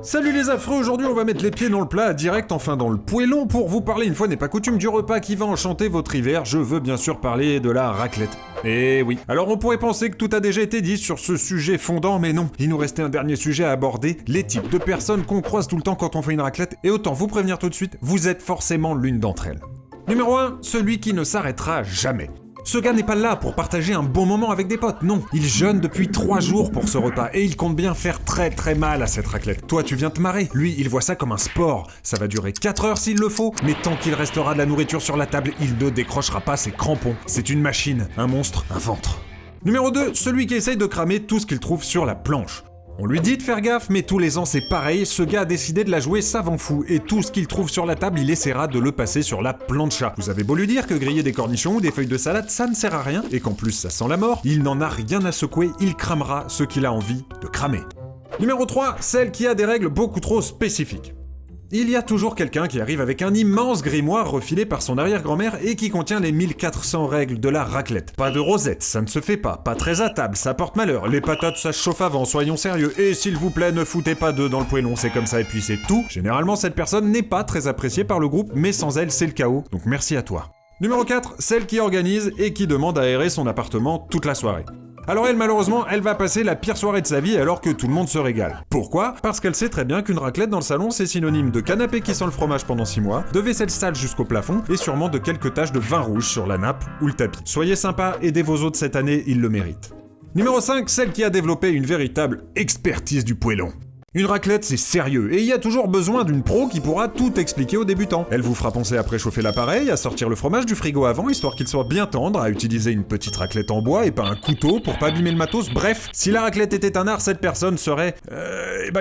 Salut les affreux, aujourd'hui on va mettre les pieds dans le plat, direct enfin dans le poêlon pour vous parler une fois n'est pas coutume du repas qui va enchanter votre hiver. Je veux bien sûr parler de la raclette. Eh oui. Alors on pourrait penser que tout a déjà été dit sur ce sujet fondant, mais non. Il nous restait un dernier sujet à aborder, les types de personnes qu'on croise tout le temps quand on fait une raclette, et autant vous prévenir tout de suite, vous êtes forcément l'une d'entre elles. Numéro 1, celui qui ne s'arrêtera jamais. Ce gars n'est pas là pour partager un bon moment avec des potes, non. Il jeûne depuis 3 jours pour ce repas et il compte bien faire très mal à cette raclette. Toi, tu viens te marrer. Lui, il voit ça comme un sport. Ça va durer 4 heures s'il le faut, mais tant qu'il restera de la nourriture sur la table, il ne décrochera pas ses crampons. C'est une machine, un monstre, un ventre. Numéro 2, celui qui essaye de cramer tout ce qu'il trouve sur la planche. On lui dit de faire gaffe, mais tous les ans c'est pareil, ce gars a décidé de la jouer savant fou, et tout ce qu'il trouve sur la table, il essaiera de le passer sur la plancha. Vous avez beau lui dire que griller des cornichons ou des feuilles de salade, ça ne sert à rien, et qu'en plus ça sent la mort, il n'en a rien à secouer, il cramera ce qu'il a envie de cramer. Numéro 3, celle qui a des règles beaucoup trop spécifiques. Il y a toujours quelqu'un qui arrive avec un immense grimoire refilé par son arrière-grand-mère et qui contient les 1400 règles de la raclette. Pas de rosette, ça ne se fait pas très à table, ça porte malheur, les patates ça se chauffe avant, soyons sérieux, et s'il vous plaît ne foutez pas d'œufs dans le poêlon, c'est comme ça et puis c'est tout. Généralement cette personne n'est pas très appréciée par le groupe, mais sans elle c'est le chaos, donc merci à toi. Numéro 4, celle qui organise et qui demande à aérer son appartement toute la soirée. Alors elle, malheureusement, elle va passer la pire soirée de sa vie alors que tout le monde se régale. Pourquoi ? Parce qu'elle sait très bien qu'une raclette dans le salon, c'est synonyme de canapé qui sent le fromage pendant 6 mois, de vaisselle sale jusqu'au plafond, et sûrement de quelques taches de vin rouge sur la nappe ou le tapis. Soyez sympa, aidez vos hôtes cette année, ils le méritent. Numéro 5, celle qui a développé une véritable expertise du poêlon. Une raclette, c'est sérieux, et il y a toujours besoin d'une pro qui pourra tout expliquer aux débutants. Elle vous fera penser à préchauffer l'appareil, à sortir le fromage du frigo avant, histoire qu'il soit bien tendre, à utiliser une petite raclette en bois et pas un couteau pour pas abîmer le matos. Bref, si la raclette était un art, cette personne serait...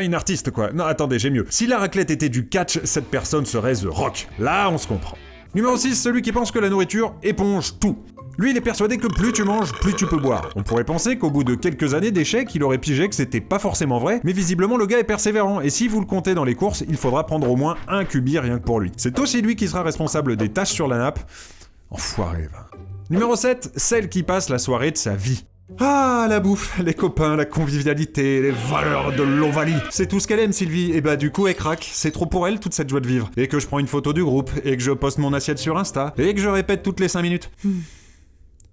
une artiste quoi. Non, attendez, j'ai mieux. Si la raclette était du catch, cette personne serait The Rock. Là, on se comprend. Numéro 6, celui qui pense que la nourriture éponge tout. Lui, il est persuadé que plus tu manges, plus tu peux boire. On pourrait penser qu'au bout de quelques années d'échecs, il aurait pigé que c'était pas forcément vrai, mais visiblement le gars est persévérant, et si vous le comptez dans les courses, il faudra prendre au moins un cubi rien que pour lui. C'est aussi lui qui sera responsable des taches sur la nappe. Enfoiré, va. Numéro 7, celle qui passe la soirée de sa vie. Ah, la bouffe, les copains, la convivialité, les valeurs de l'Ovalie. C'est tout ce qu'elle aime, Sylvie. Et bah du coup, elle craque. C'est trop pour elle, toute cette joie de vivre. Et que je prends une photo du groupe, et que je poste mon assiette sur Insta, et que je répète toutes les 5 minutes.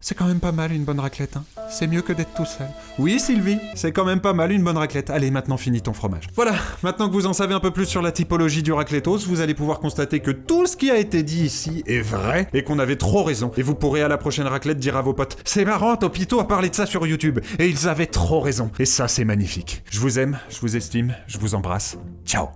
C'est quand même pas mal une bonne raclette, hein. C'est mieux que d'être tout seul. Oui, Sylvie, c'est quand même pas mal une bonne raclette. Allez, maintenant finis ton fromage. Voilà, maintenant que vous en savez un peu plus sur la typologie du raclettos, vous allez pouvoir constater que tout ce qui a été dit ici est vrai et qu'on avait trop raison. Et vous pourrez à la prochaine raclette dire à vos potes « C'est marrant, Topito a parlé de ça sur YouTube. Et ils avaient trop raison. » Et ça, c'est magnifique. Je vous aime, je vous estime, je vous embrasse. Ciao.